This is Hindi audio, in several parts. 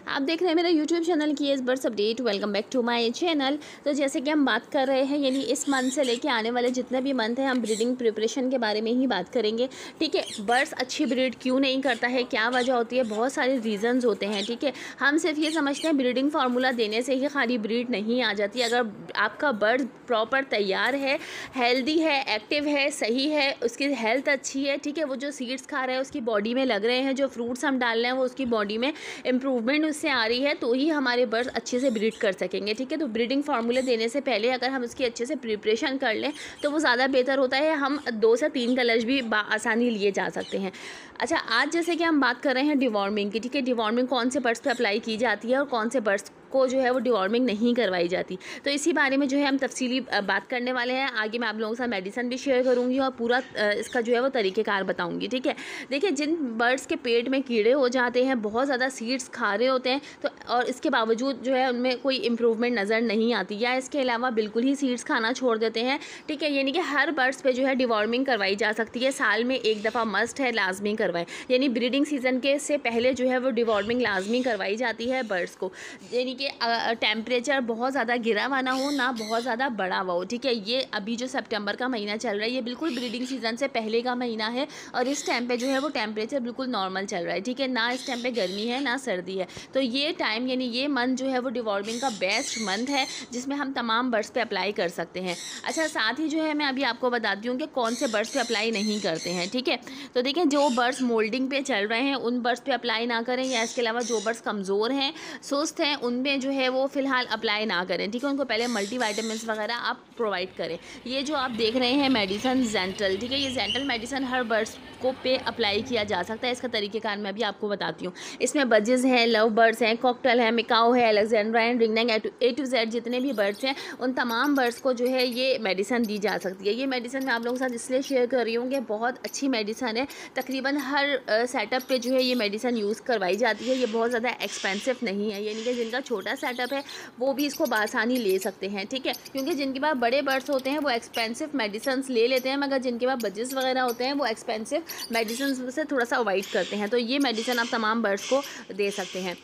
आप देख रहे हैं मेरा यूट्यूब चैनल की इस birds update. Welcome back to my channel. तो जैसे कि हम बात कर रहे हैं, यानी इस मंथ से लेके आने वाले जितने भी मंथ हैं हम ब्रीडिंग प्रिपरेशन के बारे में ही बात करेंगे। ठीक है, बर्ड्स अच्छी ब्रीड क्यों नहीं करता है, क्या वजह होती है, बहुत सारे रीजंस होते हैं। ठीक है, हम सिर्फ ये समझते हैं ब्रीडिंग फार्मूला देने से ही खाली ब्रीड नहीं आ जाती। अगर आपका बर्ड प्रॉपर तैयार है, हेल्दी है, एक्टिव है, सही है, उसकी हेल्थ अच्छी है, ठीक है, वो जो सीड्स खा रहा है उसकी बॉडी में लग रहे हैं, जो फ्रूट्स हम डाल रहे हैं वो उसकी बॉडी में इम्प्रूवमेंट उससे आ रही है, तो ही हमारे बर्ड्स अच्छे से ब्रीड कर सकेंगे। ठीक है, तो ब्रीडिंग फार्मूले देने से पहले अगर हम उसकी अच्छे से प्रिपरेशन कर लें तो वो ज़्यादा बेहतर होता है। हम 2 से 3 कलर्स भी आसानी लिए जा सकते हैं। अच्छा, आज जैसे कि हम बात कर रहे हैं डिवॉर्मिंग की। ठीक है, डिवॉर्मिंग कौन से बर्ड्स पे अप्लाई की जाती है और कौन से बर्ड्स को जो है वो डिवॉर्मिंग नहीं करवाई जाती, तो इसी बारे में जो है हम तफसीली बात करने वाले हैं। आगे मैं आप लोगों के साथ मेडिसिन भी शेयर करूंगी और पूरा इसका जो है वो तरीक़ेकार बताऊंगी। ठीक है, देखिए, जिन बर्ड्स के पेट में कीड़े हो जाते हैं, बहुत ज़्यादा सीड्स खा रहे होते हैं, तो और इसके बावजूद जो है उनमें कोई इम्प्रूवमेंट नज़र नहीं आती, या इसके अलावा बिल्कुल ही सीड्स खाना छोड़ देते हैं। ठीक है, यानी कि हर बर्ड्स पे जो है डिवॉर्मिंग करवाई जा सकती है। साल में एक दफ़ा मस्ट है, लाजमी करवाएं। यानी ब्रीडिंग सीज़न के से पहले जो है वो डिवॉर्मिंग लाजमी करवाई जाती है बर्ड्स को। यानी कि टेम्परेचर बहुत ज़्यादा गिरा हुआ ना हो, ना बहुत ज़्यादा बढ़ा हुआ हो। ठीक है, ये अभी जो सितंबर का महीना चल रहा है ये बिल्कुल ब्रीडिंग सीज़न से पहले का महीना है, और इस टाइम पे जो है वो टेम्परेचर बिल्कुल नॉर्मल चल रहा है। ठीक है, ना इस टाइम पे गर्मी है ना सर्दी है, तो ये टाइम यानी ये मंथ जो है वो डिवॉर्मिंग का बेस्ट मंथ है, जिसमें हम तमाम बर्ड्स पे अप्लाई कर सकते हैं। अच्छा, साथ ही जो है मैं अभी आपको बताती हूँ कि कौन से बर्ड्स पे अप्लाई नहीं करते हैं। ठीक है, तो देखिए, जो बर्ड्स मोल्डिंग पे चल रहे हैं उन बर्ड्स पे अप्लाई ना करें, या इसके अलावा जो बर्ड्स कमज़ोर हैं, सुस्त हैं, उनमें जो है वो फ़िलहाल अप्लाई ना करें। ठीक है, उनको पहले मल्टी वाइटामिन्स वगैरह आप प्रोवाइड करें। ये जो आप देख रहे हैं मेडिसन जेंटल, ठीक है, ये जेंटल मेडिसन हर बर्ड्स को पे अप्लाई किया जा सकता है। इसका तरीक़ेकार मैं भी आपको बताती हूँ। इसमें बजेस हैं, लव बर्ड्स हैं, कॉकटेल है, मिकाओ है, Alexandrine, ringneck, A to Z जितने भी बर्ड्स हैं उन तमाम बर्ड्स को जो है ये मेडिसन दी जा सकती है। ये मेडिसन मैं आप लोगों के साथ इसलिए शेयर कर रही हूँ कि बहुत अच्छी मेडिसन है। तकरीबन हर सेटअप पे जो है ये मेडिसन यूज़ करवाई जाती है। ये बहुत ज़्यादा एक्सपेंसिव नहीं है, यानी कि जिनका छोटा सेटअप है वो भी इसको बासानी ले सकते हैं। ठीक है, क्योंकि जिनके पास बड़े बर्ड्स होते हैं वो एक्सपेंसिव मेडिसिन्स ले लेते हैं, मगर जिनके पास बजेस वगैरह होते हैं वो एक्सपेंसिव मेडिसिन से थोड़ा सा अवॉइड करते हैं। तो ये मेडिसिन आप तमाम बर्ड्स को दे सकते हैं।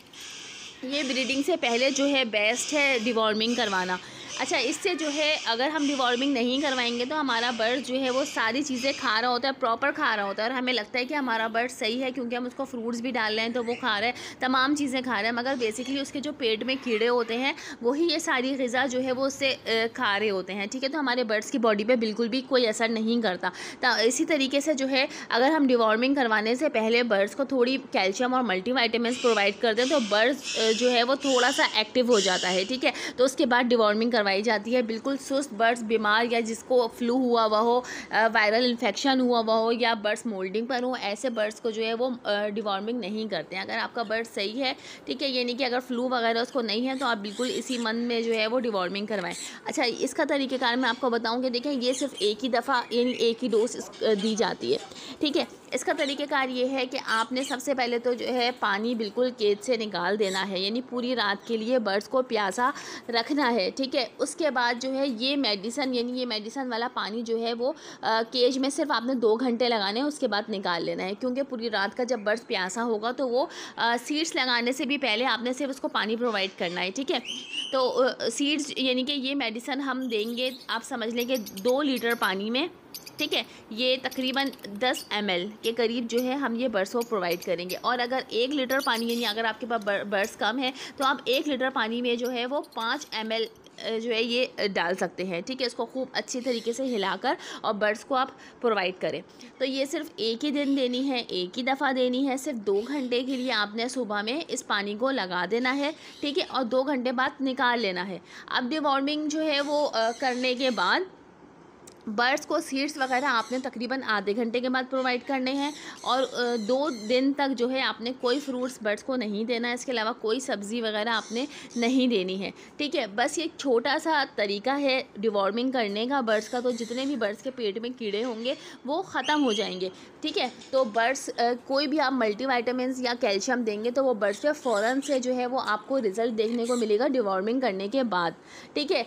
ये ब्रीडिंग से पहले जो है बेस्ट है डिवॉर्मिंग करवाना। अच्छा, इससे जो है अगर हम डिवॉर्मिंग नहीं करवाएंगे तो हमारा बर्ड जो है वो सारी चीज़ें खा रहा होता है, प्रॉपर खा रहा होता है, और हमें लगता है कि हमारा बर्ड सही है क्योंकि हम उसको फ्रूट्स भी डाल रहे हैं तो वो खा रहा है, तमाम चीज़ें खा रहा है, मगर बेसिकली उसके जो पेट में कीड़े होते हैं वही ये सारी ग़िज़ा जो है वो उससे खा रहे होते हैं। ठीक है, तो हमारे बर्ड्स की बॉडी पर बिल्कुल भी कोई असर नहीं करता। तो इसी तरीके से जो है अगर हम डिवॉर्मिंग करवाने से पहले बर्ड्स को थोड़ी कैल्शियम और मल्टीवाइटामिन्स प्रोवाइड कर दें तो बर्ड्स जो है वो थोड़ा सा एक्टिव हो जाता है। ठीक है, तो उसके बाद डिवॉर्मिंग करवाई जाती है। बिल्कुल सुस्त बर्ड्स, बीमार या जिसको फ्लू हुआ हुआ हो, वायरल इन्फेक्शन हुआ हुआ हो, या बर्ड्स मोल्डिंग पर हो, ऐसे बर्ड्स को जो है वो डिवॉर्मिंग नहीं करते हैं। अगर आपका बर्ड सही है, ठीक है, यानी कि अगर फ्लू वगैरह उसको नहीं है, तो आप बिल्कुल इसी मंथ में जो है वो डिवॉर्मिंग करवाएं। अच्छा, इसका तरीक़ेकार मैं आपको बताऊँ कि देखें, ये सिर्फ एक ही दफ़ा यानी एक ही डोज दी जाती है। ठीक है, इसका तरीक़ेकार ये है कि आपने सबसे पहले तो जो है पानी बिल्कुल केज से निकाल देना है, यानी पूरी रात के लिए बर्ड्स को प्यासा रखना है। ठीक है, उसके बाद जो है ये मेडिसन यानी ये मेडिसन वाला पानी जो है वो केज में सिर्फ आपने 2 घंटे लगाने हैं, उसके बाद निकाल लेना है, क्योंकि पूरी रात का जब बर्ड्स प्यासा होगा तो वो सीड्स लगाने से भी पहले आपने सिर्फ उसको पानी प्रोवाइड करना है। ठीक है, तो सीड्स यानी कि ये मेडिसन हम देंगे, आप समझ लें कि 2 लीटर पानी में। ठीक है, ये तकरीबन 10 ml के करीब जो है हम ये बर्ड्स को प्रोवाइड करेंगे। और अगर 1 लीटर पानी यानी अगर आपके पास बर्ड्स कम है तो आप 1 लीटर पानी में जो है वो 5 ml जो है ये डाल सकते हैं। ठीक है, इसको खूब अच्छी तरीके से हिलाकर और बर्ड्स को आप प्रोवाइड करें। तो ये सिर्फ एक ही दिन देनी है, एक ही दफ़ा देनी है, सिर्फ 2 घंटे के लिए आपने सुबह में इस पानी को लगा देना है। ठीक है, और 2 घंटे बाद निकाल लेना है। अब डिवॉर्मिंग जो है वो करने के बाद बर्ड्स को सीड्स वगैरह आपने तकरीबन आधे घंटे के बाद प्रोवाइड करने हैं, और 2 दिन तक जो है आपने कोई फ्रूट्स बर्ड्स को नहीं देना है। इसके अलावा कोई सब्ज़ी वगैरह आपने नहीं देनी है। ठीक है, बस ये छोटा सा तरीका है डिवॉर्मिंग करने का बर्ड्स का, तो जितने भी बर्ड्स के पेट में कीड़े होंगे वो ख़त्म हो जाएंगे। ठीक है, तो बर्ड्स कोई भी आप मल्टीवाइटामिन्स या कैल्शियम देंगे तो वो बर्ड्स पे फ़ौरन से जो है वो आपको रिज़ल्ट देखने को मिलेगा डिवॉर्मिंग करने के बाद। ठीक है,